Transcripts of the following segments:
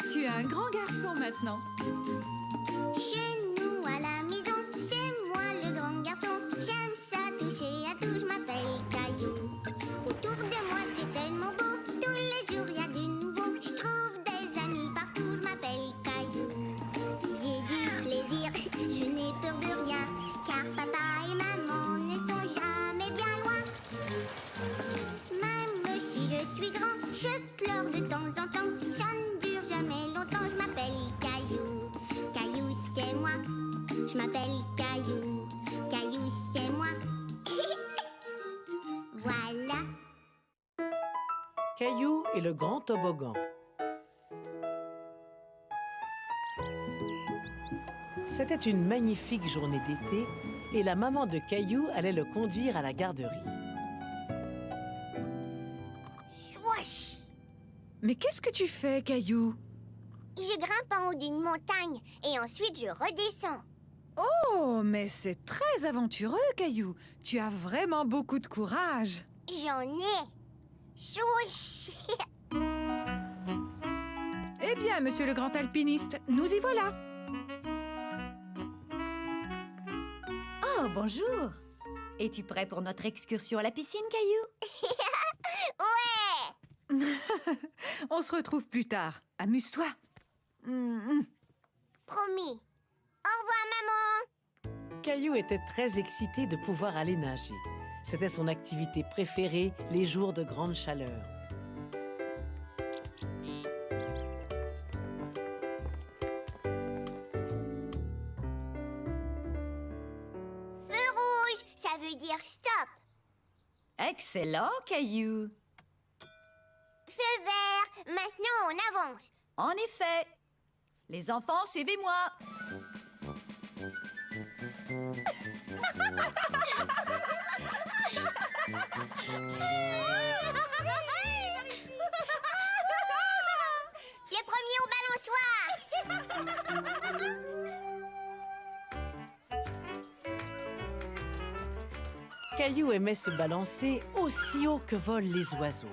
Tu es un grand garçon maintenant. Chez nous à la maison, c'est moi le grand garçon. J'aime ça toucher à tout, je m'appelle Caillou. Autour de moi c'est tellement beau, tous les jours y a du nouveau. Je trouve des amis partout, je m'appelle Caillou. J'ai du plaisir, je n'ai peur de rien, car papa et maman ne sont jamais bien loin. Même si je suis grand, je pleure de temps en temps. Ça ne dure jamais longtemps, je m'appelle Caillou. Caillou, c'est moi. Je m'appelle Caillou. Caillou, c'est moi. Voilà. Caillou et le grand toboggan. C'était une magnifique journée d'été et la maman de Caillou allait le conduire à la garderie. Swoosh! Mais qu'est-ce que tu fais, Caillou? Je grimpe en haut d'une montagne et ensuite je redescends. Oh, mais c'est très aventureux, Caillou. Tu as vraiment beaucoup de courage. J'en ai. Swoosh! Eh bien, monsieur le grand alpiniste, nous y voilà. Oh, bonjour. Es-tu prêt pour notre excursion à la piscine, Caillou? Ouais! On se retrouve plus tard. Amuse-toi. Promis. Au revoir, maman. Caillou était très excité de pouvoir aller nager. C'était son activité préférée les jours de grande chaleur. Feu rouge, ça veut dire stop. Excellent, Caillou. Feu vert, maintenant on avance. En effet. Les enfants, suivez-moi. Les premiers au balançoire. Caillou aimait se balancer aussi haut que volent les oiseaux.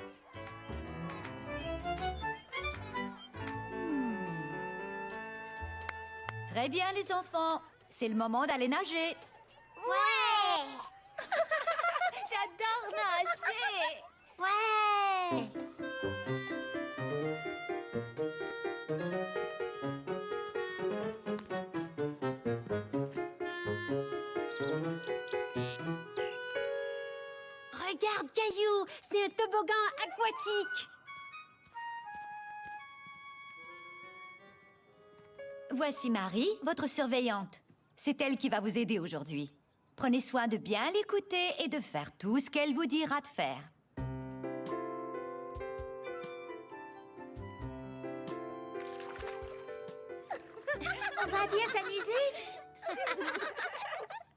Très bien, les enfants. C'est le moment d'aller nager. Ouais. J'adore nager. Ouais. Regarde, Caillou, c'est un toboggan aquatique. Voici Marie, votre surveillante. C'est elle qui va vous aider aujourd'hui. Prenez soin de bien l'écouter et de faire tout ce qu'elle vous dira de faire. On va bien s'amuser.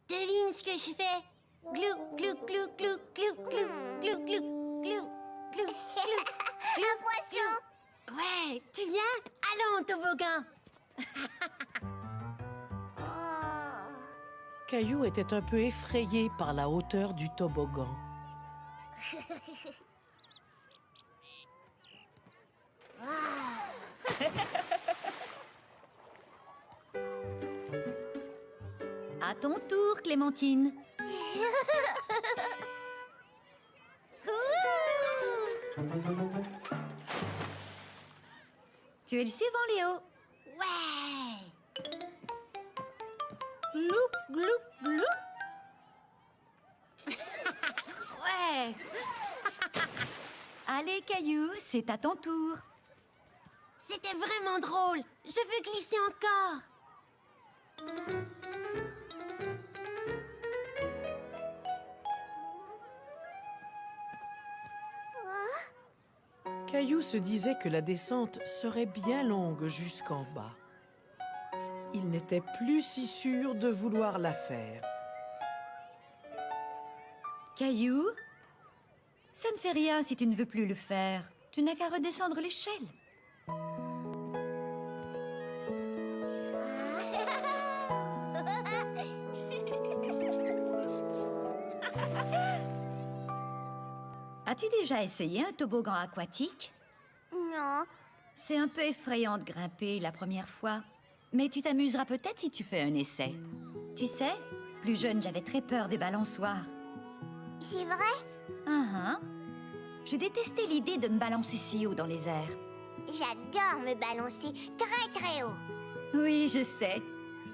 Devine ce que je fais. Glou, glou, glou, glou, glou, glou, glou, glou, glou, glou, glou. Un poisson. Ouais, tu viens? Allons, toboggan. Oh. Caillou était un peu effrayé par la hauteur du toboggan. À ton tour, Clémentine. Tu es le suivant, Léo. Ouais. Glou, glou, glou. Ouais. Allez, Caillou, c'est à ton tour. C'était vraiment drôle. Je veux glisser encore. Caillou se disait que la descente serait bien longue jusqu'en bas. Il n'était plus si sûr de vouloir la faire. Caillou, ça ne fait rien si tu ne veux plus le faire. Tu n'as qu'à redescendre l'échelle. As-tu déjà essayé un toboggan aquatique? Non. C'est un peu effrayant de grimper la première fois. Mais tu t'amuseras peut-être si tu fais un essai. Tu sais, plus jeune, j'avais très peur des balançoires. C'est vrai? Je détestais l'idée de me balancer si haut dans les airs. J'adore me balancer très très haut. Oui, je sais.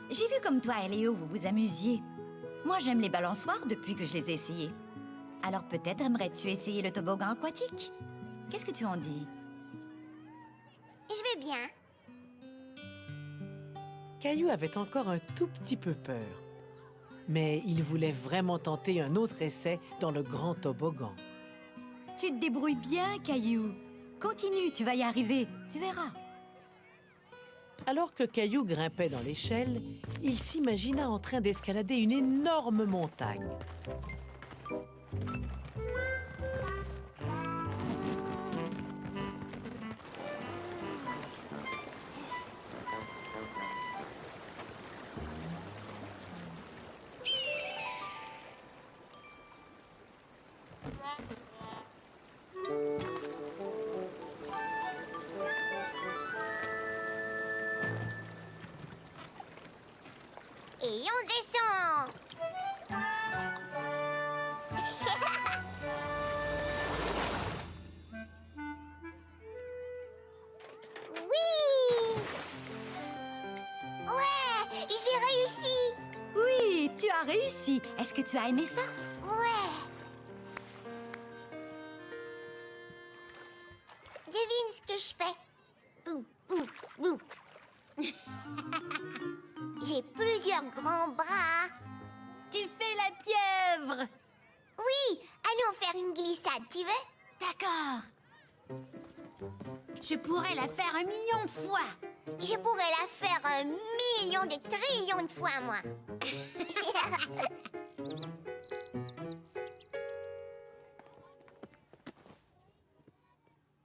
J'ai vu comme toi et Léo, vous vous amusiez. Moi, j'aime les balançoires depuis que je les ai essayés. Alors peut-être aimerais-tu essayer le toboggan aquatique? Qu'est-ce que tu en dis? Je vais bien. Caillou avait encore un tout petit peu peur. Mais il voulait vraiment tenter un autre essai dans le grand toboggan. Tu te débrouilles bien, Caillou. Continue, tu vas y arriver. Tu verras. Alors que Caillou grimpait dans l'échelle, il s'imagina en train d'escalader une énorme montagne. Et on descend. Oui. Ouais, j'ai réussi. Oui, tu as réussi. Est-ce que tu as aimé ça? Ouais. Devine ce que je fais. Boum, boum, boum. J'ai plusieurs grands bras. Tu fais la pieuvre. Oui, allons faire une glissade, tu veux? D'accord. Je pourrais la faire 1 million de fois. Je pourrais la faire 1 million de trillions de fois, moi.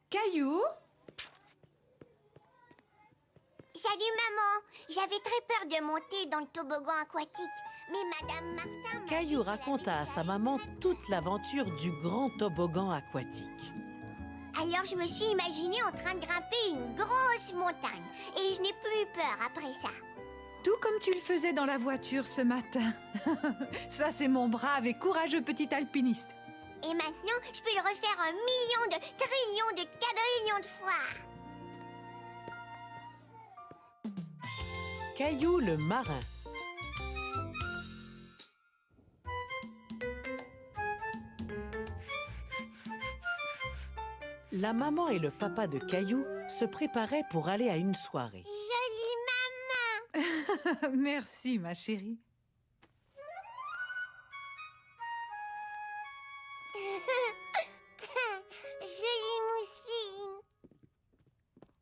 Caillou? Salut, maman. J'avais très peur de monter dans le toboggan aquatique. Mais Madame Martin m'a dit Caillou qu'elle raconta avait à sa déjà maman toute l'aventure du grand toboggan aquatique. Alors je me suis imaginée en train de grimper une grosse montagne. Et je n'ai plus eu peur après ça. Tout comme tu le faisais dans la voiture ce matin. Ça, c'est mon brave et courageux petit alpiniste. Et maintenant, je peux le refaire 1 million de trillions de quadrillions de fois. Caillou le marin. La maman et le papa de Caillou se préparaient pour aller à une soirée. Jolie maman. Merci, ma chérie. Jolie mousseline.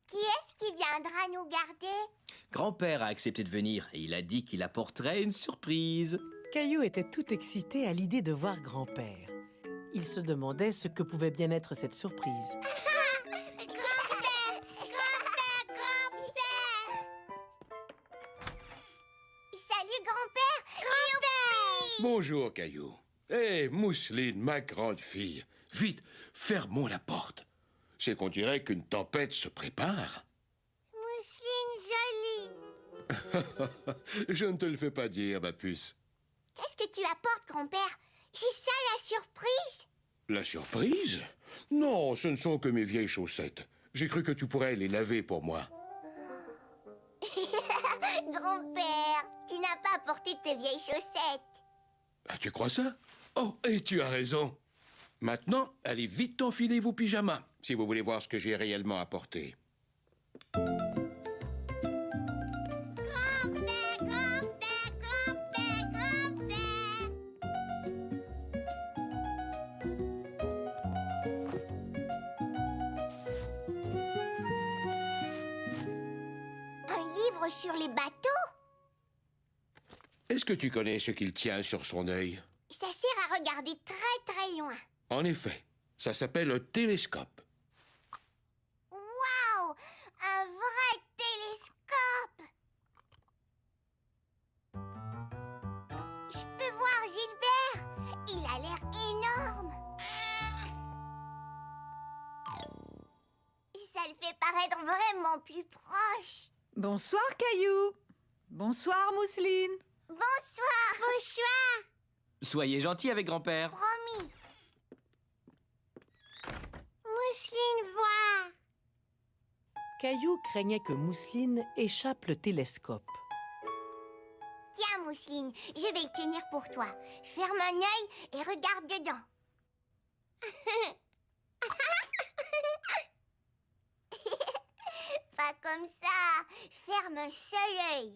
Qui est-ce qui viendra nous garder? Grand-père a accepté de venir et il a dit qu'il apporterait une surprise. Caillou était tout excité à l'idée de voir grand-père. Il se demandait ce que pouvait bien être cette surprise. Grand-père! Grand-père! Grand-père! Salut, grand-père! Grand-père! Bonjour, Caillou. Hé, Mousseline, ma grande fille. Vite, fermons la porte. C'est qu'on dirait qu'une tempête se prépare. Mousseline jolie. Je ne te le fais pas dire, ma puce. Qu'est-ce que tu apportes, grand-père? C'est ça la surprise? La surprise? Non, ce ne sont que mes vieilles chaussettes. J'ai cru que tu pourrais les laver pour moi. Grand-père, tu n'as pas apporté tes vieilles chaussettes. Ah, tu crois ça? Oh, et tu as raison. Maintenant, allez vite enfiler vos pyjamas, si vous voulez voir ce que j'ai réellement apporté. Grand-père, grand-père, grand-père, grand-père. Un livre sur les bateaux? Est-ce que tu connais ce qu'il tient sur son œil? Ça sert à regarder très très loin. En effet, ça s'appelle un télescope. Waouh! Un vrai télescope! Je peux voir Gilbert. Il a l'air énorme. allait paraître vraiment plus proche. Bonsoir, Caillou. Bonsoir, Mousseline. Bonsoir. Bonsoir. Soyez gentil avec grand-père. Promis. Mousseline, voir. Caillou craignait que Mousseline échappe le télescope. Tiens, Mousseline, je vais le tenir pour toi. Ferme un œil et regarde dedans. Pas comme ça. Ferme un seul œil.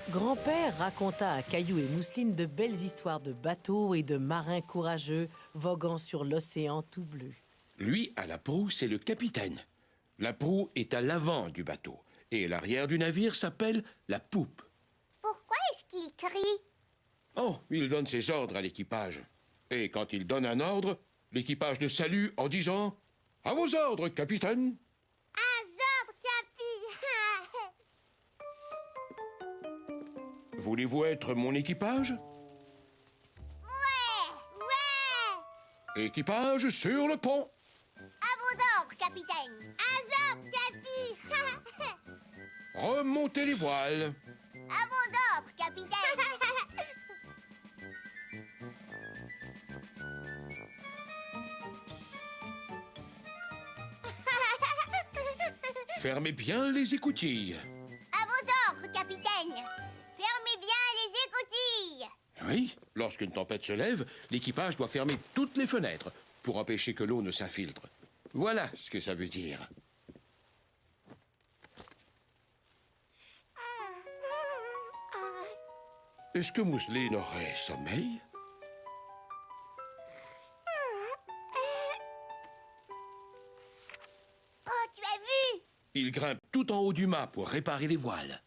Grand-père raconta à Caillou et Mousseline de belles histoires de bateaux et de marins courageux voguant sur l'océan tout bleu. Lui, à la proue, c'est le capitaine. La proue est à l'avant du bateau. Et l'arrière du navire s'appelle la poupe. Pourquoi est-ce qu'il crie? Oh, il donne ses ordres à l'équipage. Et quand il donne un ordre, l'équipage le salue en disant « À vos ordres, capitaine !» Azor, Capi. Voulez-vous être mon équipage? Ouais. Équipage sur le pont. À vos ordres, capitaine. Azor, Capi. Remontez les voiles. À vos ordres, capitaine. Fermez bien les écoutilles. À vos ordres, capitaine. Fermez bien les écoutilles. Oui, lorsqu'une tempête se lève, l'équipage doit fermer toutes les fenêtres pour empêcher que l'eau ne s'infiltre. Voilà ce que ça veut dire. Est-ce que Mousseline aurait sommeil? Oh, tu as vu? Il grimpe tout en haut du mât pour réparer les voiles.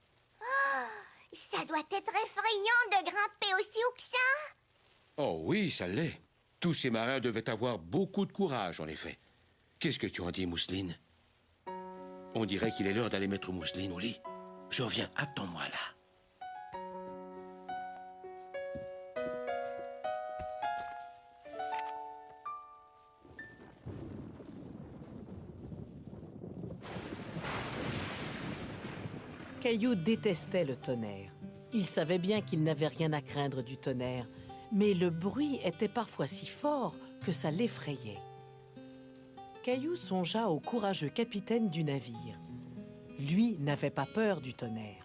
Ça doit être effrayant de grimper aussi haut que ça. Oh oui, ça l'est. Tous ces marins devaient avoir beaucoup de courage, en effet. Qu'est-ce que tu en dis, Mousseline? On dirait qu'il est l'heure d'aller mettre Mousseline au lit. Je reviens, attends-moi là. Caillou détestait le tonnerre. Il savait bien qu'il n'avait rien à craindre du tonnerre, mais le bruit était parfois si fort que ça l'effrayait. Caillou songea au courageux capitaine du navire. Lui n'avait pas peur du tonnerre.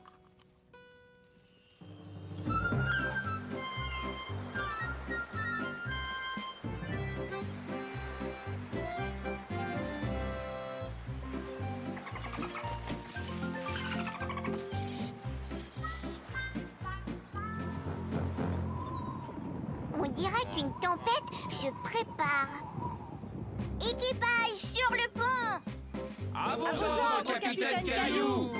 On dirait qu'une tempête se prépare. Équipage sur le pont. À vos ordres, capitaine Caillou.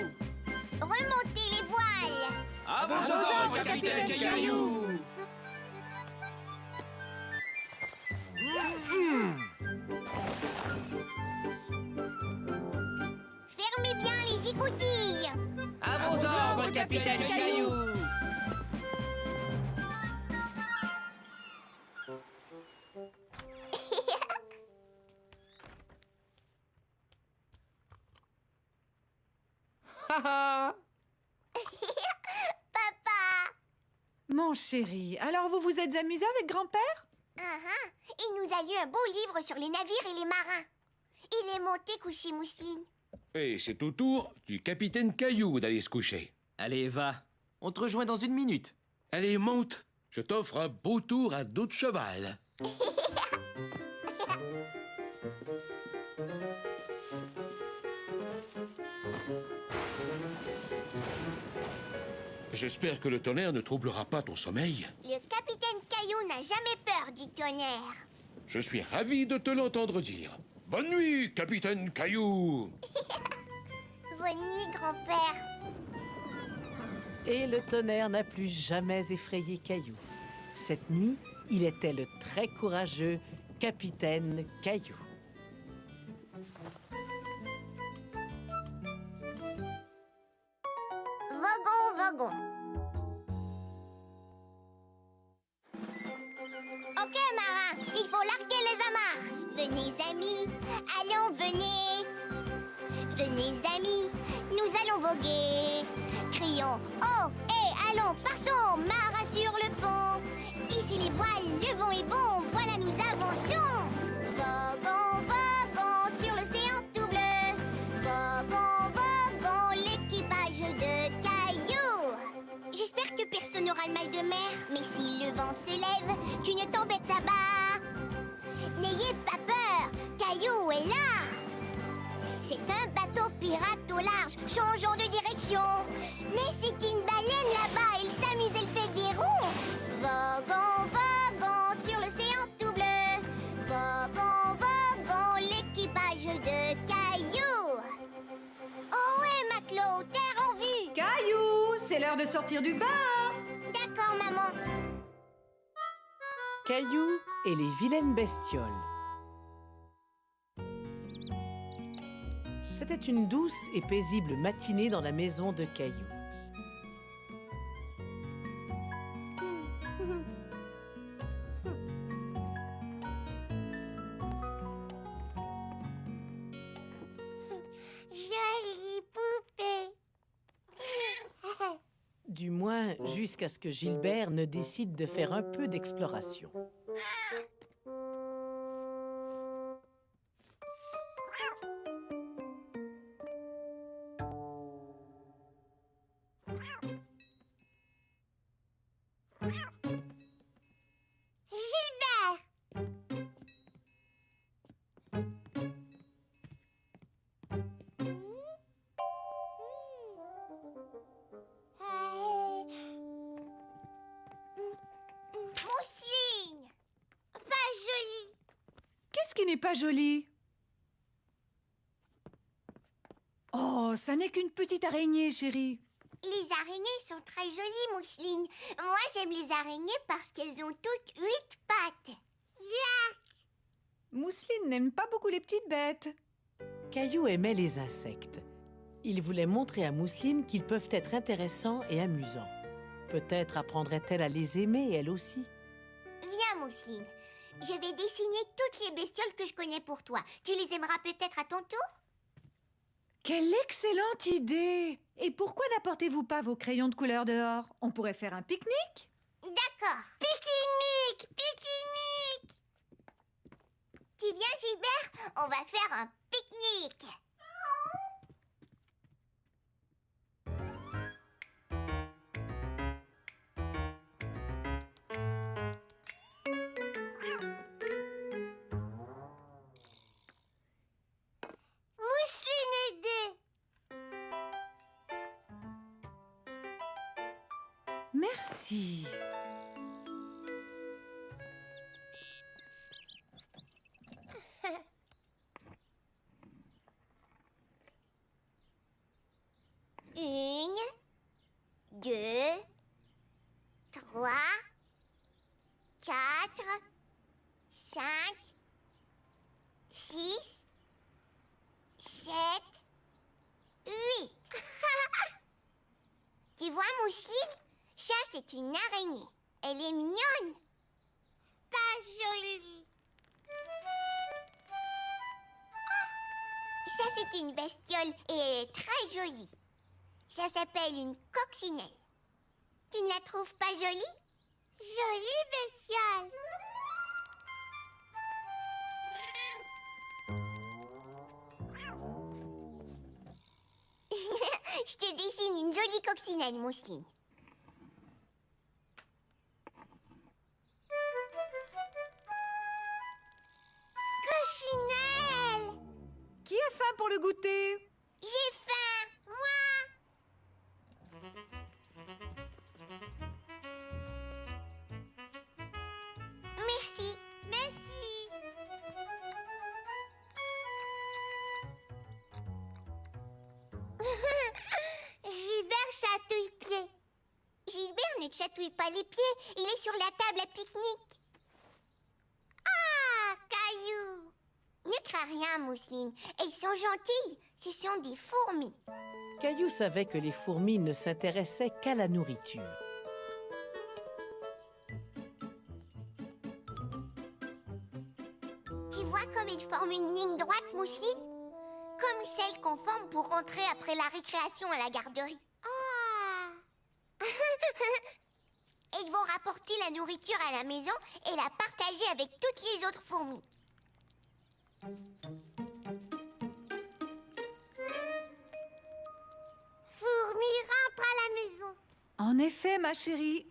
Remontez les voiles. À vos ordres, capitaine Caillou. Fermez bien les écoutilles. À vos ordres, capitaine Caillou. Papa. Mon chéri, alors vous vous êtes amusé avec grand-père? Il nous a lu un beau livre sur les navires et les marins. Il est monté coucher Mousseline. Et c'est au tour du capitaine Caillou d'aller se coucher. Allez, va. On te rejoint dans une minute. Allez, monte. Je t'offre un beau tour à dos de cheval. J'espère que le tonnerre ne troublera pas ton sommeil. Le capitaine Caillou n'a jamais peur du tonnerre. Je suis ravi de te l'entendre dire. Bonne nuit, capitaine Caillou. Bonne nuit, grand-père. Et le tonnerre n'a plus jamais effrayé Caillou. Cette nuit, il était le très courageux capitaine Caillou. Wagon. Ok, marin. faut larguer les amarres. Venez amis, allons venez. Venez amis, nous allons voguer. Crions oh et allons, partons, marin sur le pont. Ici les voiles, le vent est bon, voilà nous avançons. Voguons, voguons sur l'océan tout bleu. Voguons, voguons, l'équipage de Caillou. J'espère que personne n'aura le mal de mer, mais si le vent se lève, qu'une tempête s'abat. N'ayez pas peur, Caillou est là. C'est un bateau pirate au large, changeons de direction. Mais c'est une baleine là-bas, elle s'amuse, elle fait des ronds. Voguons, voguons sur l'océan tout bleu. Voguons, voguons, l'équipage de Caillou. Oh ouais, matelot, terre en vue. Caillou, c'est l'heure de sortir du bain. D'accord, maman. Caillou et les vilaines bestioles. C'était une douce et paisible matinée dans la maison de Caillou. Jolie poupée. Du moins, jusqu'à ce que Gilbert ne décide de faire un peu d'exploration. Gilbert! Mousseline! Pas jolie! Qu'est-ce qui n'est pas joli? Oh, ça n'est qu'une petite araignée, chérie. Les araignées sont très jolies, Mousseline. Moi, j'aime les araignées parce qu'elles ont toutes 8 pattes. Yark! Mousseline n'aime pas beaucoup les petites bêtes. Caillou aimait les insectes. Il voulait montrer à Mousseline qu'ils peuvent être intéressants et amusants. Peut-être apprendrait-elle à les aimer, elle aussi. Viens, Mousseline. Je vais dessiner toutes les bestioles que je connais pour toi. Tu les aimeras peut-être à ton tour? Quelle excellente idée! Et pourquoi n'apportez-vous pas vos crayons de couleur dehors? On pourrait faire un pique-nique? D'accord. Pique-nique! Pique-nique! Tu viens, Gilbert? On va faire un pique-nique. Mousseline aidée. Merci. Une, deux, trois, quatre, cinq, six, sept, huit. Tu vois, Mousseline? Ça, c'est une araignée. Elle est mignonne. Pas jolie. Ça, c'est une bestiole et elle est très jolie. Ça s'appelle une coccinelle. Tu ne la trouves pas jolie? Jolie bestiole. Je te dessine une jolie coccinelle, Mousseline. Coccinelle! Qui a faim pour le goûter? J'ai faim, moi! Merci, merci. Gilbert chatouille pied. Gilbert ne chatouille pas les pieds, il est sur la table à pique-nique. Ah, Caillou! Ne crains rien, Mousseline. Elles sont gentilles. Ce sont des fourmis. Caillou savait que les fourmis ne s'intéressaient qu'à la nourriture. Tu vois comme ils forment une ligne droite, Mousseline? Comme celle qu'on forme pour rentrer après la récréation à la garderie. Ah. Et ils vont rapporter la nourriture à la maison et la partager avec toutes les autres fourmis. Fourmi rentre à la maison. En effet, ma chérie.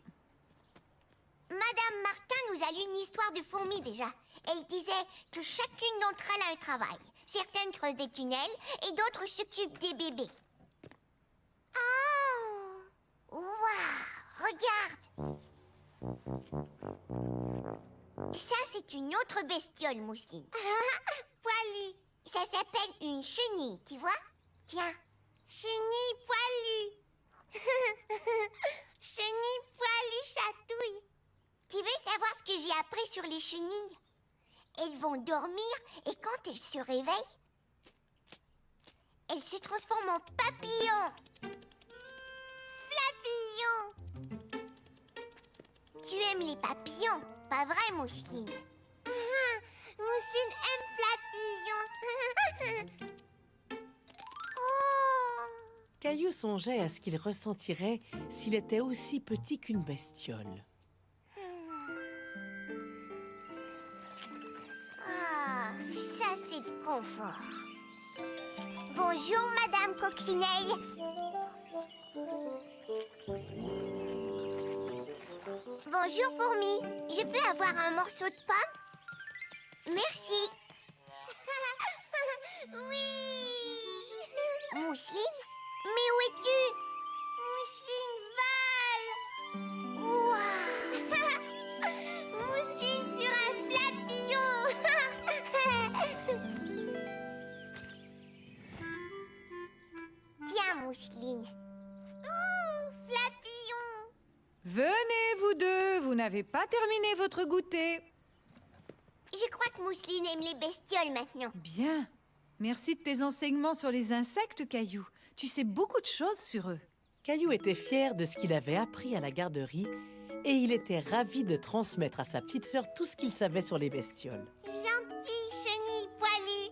Madame Martin nous a lu une histoire de fourmis déjà. Elle disait que chacune d'entre elles a un travail. Certaines creusent des tunnels et d'autres s'occupent des bébés. Ah. Waouh! Regarde! Ça, c'est une autre bestiole, Mousseline. Poilu. Ça s'appelle une chenille, tu vois? Tiens. Chenille poilue. Chenille poilue chatouille. Tu veux savoir ce que j'ai appris sur les chenilles? Elles vont dormir et quand elles se réveillent, elles se transforment en papillons. Flavillon. Tu aimes les papillons, pas vrai, Mousseline? Mousseline aime Flavillon. Oh. Caillou songeait à ce qu'il ressentirait s'il était aussi petit qu'une bestiole. Ah, ça c'est le confort. Bonjour, Madame Coccinelle. Bonjour, Fourmi. Je peux avoir un morceau de pomme? Merci. Oui. Mousseline? Mais où es-tu? Mousseline vole. Ouah. Mousseline sur un flavillon. Tiens, Mousseline. Ouh, flavillon. Venez, vous deux, vous n'avez pas terminé votre goûter. Je crois que Mousseline aime les bestioles maintenant. Bien. Merci de tes enseignements sur les insectes, Caillou. Tu sais beaucoup de choses sur eux. Caillou était fier de ce qu'il avait appris à la garderie et il était ravi de transmettre à sa petite sœur tout ce qu'il savait sur les bestioles. Gentille chenille poilue.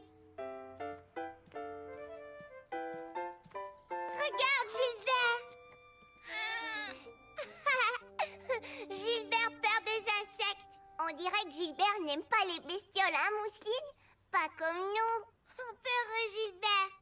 Regarde, Gilbert. Gilbert perd des insectes. On dirait que Gilbert n'aime pas les bestioles, hein, Mousseline? Pas comme nous. Peureux Gilbert.